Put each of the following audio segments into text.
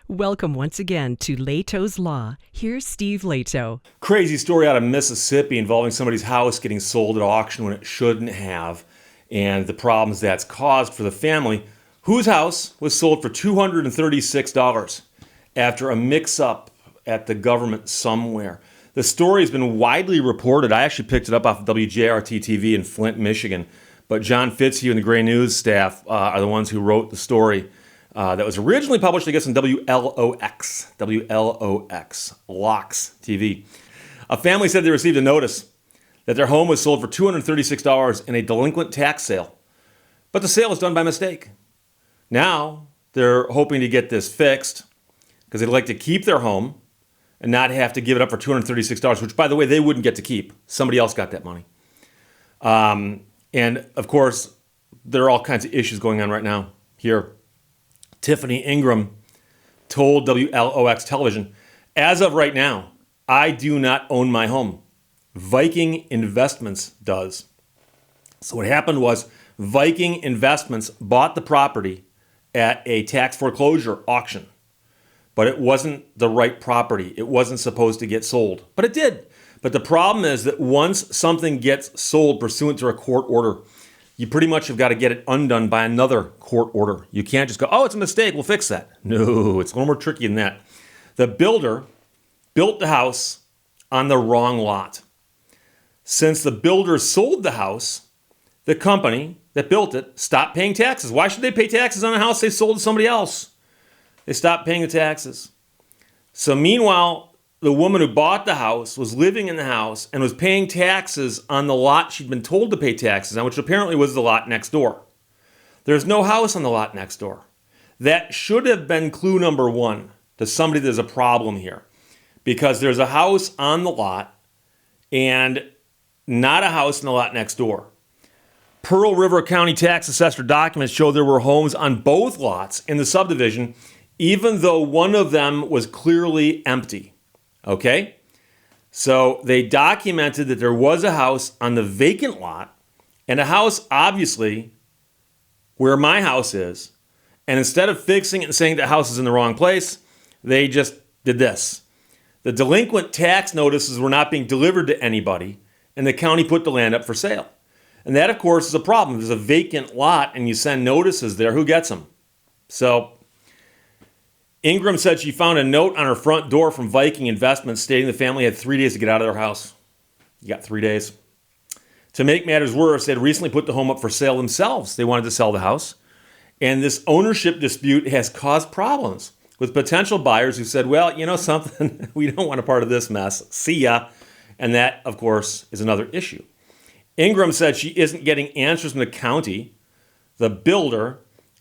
Welcome once again to Lehto's Law. Here's Steve Lehto. Crazy story out of Mississippi involving somebody's house getting sold at auction when it shouldn't have, and the problems that's caused for the family, whose house was sold for $236 after a mix-up at the government somewhere. The story has been widely reported. I actually picked it up off of WJRT TV in Flint, Michigan. But John Fitzhugh and the Gray News staff are the ones who wrote the story that was originally published, I guess, on WLOX, LOX TV. A family said they received a notice that their home was sold for $236 in a delinquent tax sale. But the sale was done by mistake. Now they're hoping to get this fixed because they'd like to keep their home and not have to give it up for $236, which, by the way, they wouldn't get to keep. Somebody else got that money. And, of course, there are all kinds of issues going on right now here. Tiffany Ingram told WLOX television, as of right now, I do not own my home. Viking Investments does. So what happened was Viking Investments bought the property at a tax foreclosure auction. But it wasn't the right property. It wasn't supposed to get sold. But it did. But the problem is that once something gets sold pursuant to a court order, you pretty much have got to get it undone by another court order. You can't just go, oh, it's a mistake, we'll fix that. No, it's a little more tricky than that. The builder built the house on the wrong lot. Since the builder sold the house, the company that built it stopped paying taxes. Why should they pay taxes on a house they sold to somebody else? They stopped paying the taxes. So meanwhile, the woman who bought the house was living in the house and was paying taxes on the lot she'd been told to pay taxes on, which apparently was the lot next door. There's no house on the lot next door. That should have been clue number one to somebody there's a problem here, because there's a house on the lot and not a house in the lot next door. Pearl River County tax assessor documents show there were homes on both lots in the subdivision, even though one of them was clearly empty. Okay? So they documented that there was a house on the vacant lot and a house, obviously, where my house is. And instead of fixing it and saying the house is in the wrong place, they just did this. The delinquent tax notices were not being delivered to anybody, and the county put the land up for sale. And that, of course, is a problem. There's a vacant lot and you send notices there. Who gets them? So Ingram said she found a note on her front door from Viking Investments stating the family had 3 days to get out of their house. You got 3 days. To make matters worse, they had recently put the home up for sale themselves. They wanted to sell the house. And this ownership dispute has caused problems with potential buyers who said, well, you know something, we don't want a part of this mess. See ya. And that, of course, is another issue. Ingram said she isn't getting answers from the county, the builder,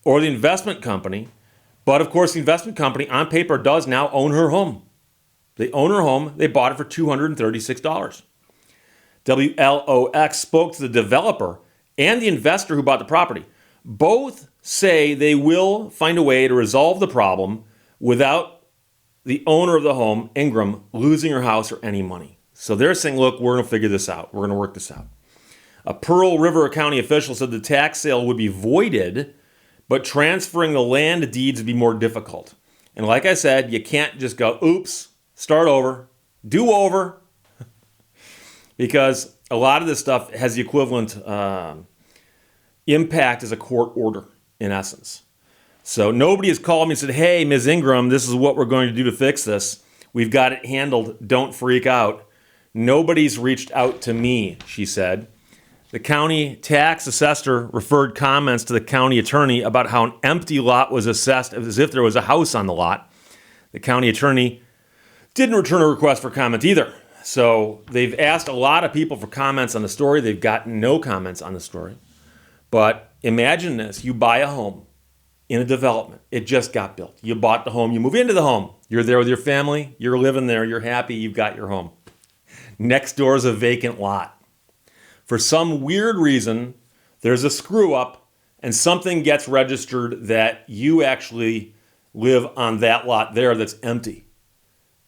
or the investment company. But, of course, the investment company, on paper, does now own her home. They own her home. They bought it for $236. WLOX spoke to the developer and the investor who bought the property. Both say they will find a way to resolve the problem without the owner of the home, Ingram, losing her house or any money. So they're saying, look, we're going to figure this out. We're going to work this out. A Pearl River County official said the tax sale would be voided, but transferring the land deeds would be more difficult. And like I said, you can't just go, oops, start over, do over, because a lot of this stuff has the equivalent impact as a court order, in essence. So nobody has called me and said, hey, Ms. Ingram, this is what we're going to do to fix this. We've got it handled. Don't freak out. Nobody's reached out to me, she said. The county tax assessor referred comments to the county attorney about how an empty lot was assessed as if there was a house on the lot. The county attorney didn't return a request for comment either. So they've asked a lot of people for comments on the story. They've gotten no comments on the story. But imagine this. You buy a home in a development. It just got built. You bought the home. You move into the home. You're there with your family. You're living there. You're happy. You've got your home. Next door is a vacant lot. For some weird reason, there's a screw up and something gets registered that you actually live on that lot there that's empty.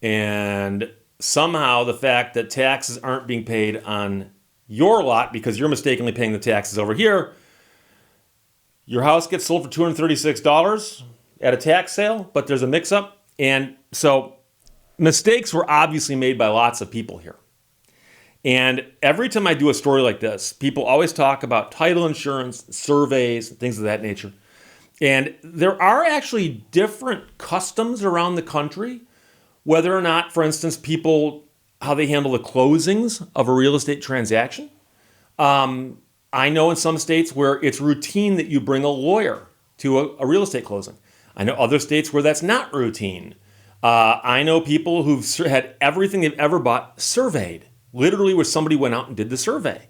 And somehow the fact that taxes aren't being paid on your lot because you're mistakenly paying the taxes over here, your house gets sold for $236 at a tax sale, but there's a mix-up And so mistakes were obviously made by lots of people here. And every time I do a story like this, people always talk about title insurance, surveys, and things of that nature. And there are actually different customs around the country, whether or not, for instance, people, how they handle the closings of a real estate transaction. I know in some states where it's routine that you bring a lawyer to a real estate closing. I know other states where that's not routine. I know people who've had everything they've ever bought surveyed, literally where somebody went out and did the survey.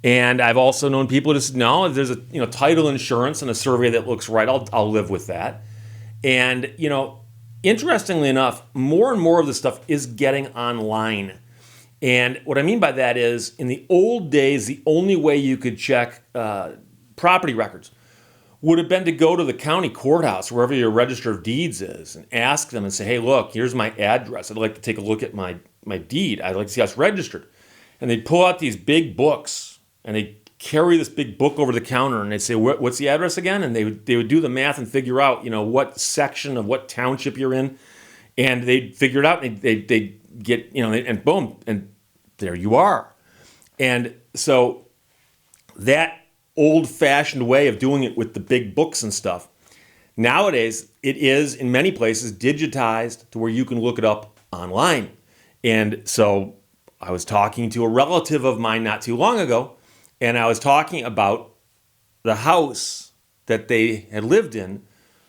And I've also known people who just, no, if there's a title insurance and a survey that looks right, I'll live with that. And, interestingly enough, more and more of this stuff is getting online. And what I mean by that is, in the old days, the only way you could check property records would have been to go to the county courthouse, wherever your register of deeds is, and ask them and say, hey, look, here's my address. I'd like to take a look at my deed. I'd like to see how it's registered. And they'd pull out these big books, and they'd carry this big book over the counter, and they'd say, what's the address again? And they would do the math and figure out, what section of what township you're in. And they'd figure it out, and they'd get, and boom, and there you are. And so that old-fashioned way of doing it with the big books and stuff, nowadays it is in many places digitized to where you can look it up online. And so I was talking to a relative of mine not too long ago, and I was talking about the house that they had lived in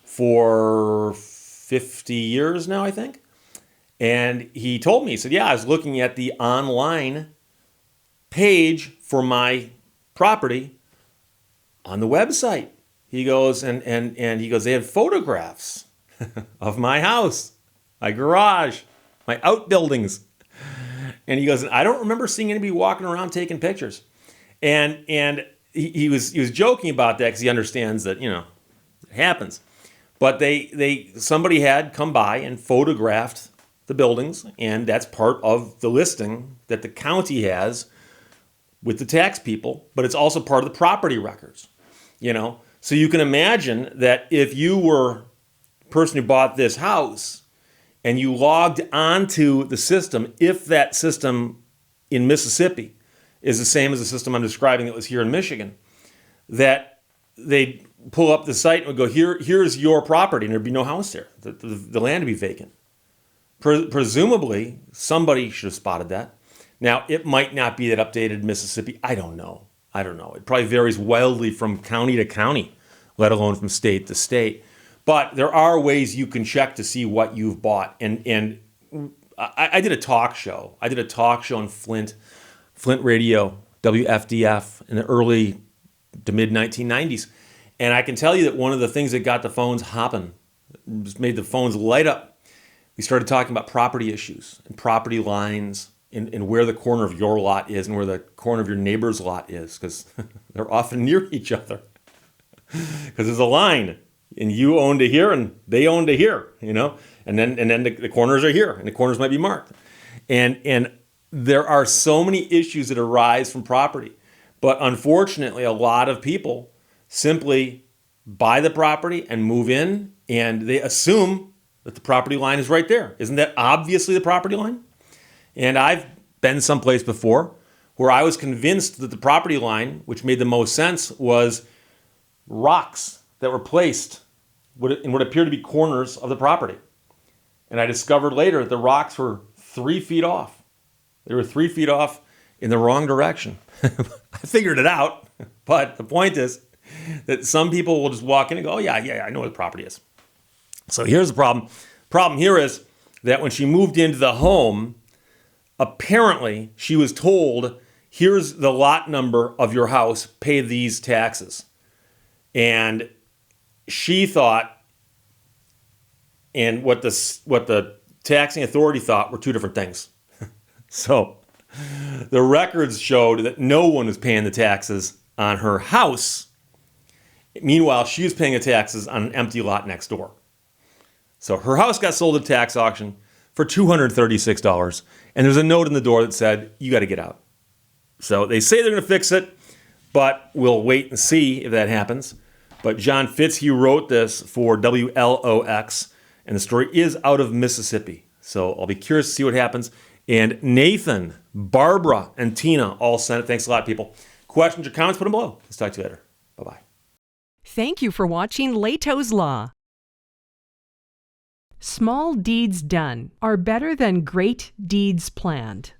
for 50 years now, I think. And he told me, he said, yeah, I was looking at the online page for my property on the website. He goes, and he goes, they had photographs of my house, my garage, my outbuildings. And he goes, I don't remember seeing anybody walking around taking pictures. And he was joking about that because he understands that, it happens. But somebody had come by and photographed the buildings, and that's part of the listing that the county has with the tax people, but it's also part of the property records, So you can imagine that if you were the person who bought this house and you logged onto the system, if that system in Mississippi is the same as the system I'm describing that was here in Michigan, that they'd pull up the site and would go, here's your property, and there'd be no house there. The land would be vacant. Presumably, somebody should have spotted that. Now, it might not be that updated in Mississippi. I don't know. It probably varies wildly from county to county, let alone from state to state. But there are ways you can check to see what you've bought. And I did a talk show. I did a talk show in Flint Radio, WFDF, in the early to mid 1990s. And I can tell you that one of the things that got the phones hopping, just made the phones light up, we started talking about property issues and property lines and where the corner of your lot is and where the corner of your neighbor's lot is, because they're often near each other. Because there's a line, and you own to here and they own to here, and then the corners are here, and the corners might be marked. And there are so many issues that arise from property. But unfortunately, a lot of people simply buy the property and move in, and they assume that the property line is right there. Isn't that obviously the property line? And I've been someplace before where I was convinced that the property line, which made the most sense, was rocks that were placed in what appeared to be corners of the property. And I discovered later that the rocks were 3 feet off. They were 3 feet off in the wrong direction. I figured it out, but the point is that some people will just walk in and go, oh, yeah, I know where the property is. So here's the problem. Problem here is that when she moved into the home, apparently she was told, here's the lot number of your house, pay these taxes. And she thought, and what the taxing authority thought were two different things. So the records showed that no one was paying the taxes on her house. Meanwhile, she was paying the taxes on an empty lot next door. So her house got sold at tax auction for $236, and there's a note in the door that said, you got to get out. So they say they're going to fix it, but we'll wait and see if that happens. But John Fitzhugh wrote this for WLOX, And the story is out of Mississippi. So I'll be curious to see what happens. And Nathan, Barbara, and Tina all sent it. Thanks a lot, people. Questions or comments, put them below. Let's talk to you later. Bye-bye. Thank you for watching Lehto's Law. Small deeds done are better than great deeds planned.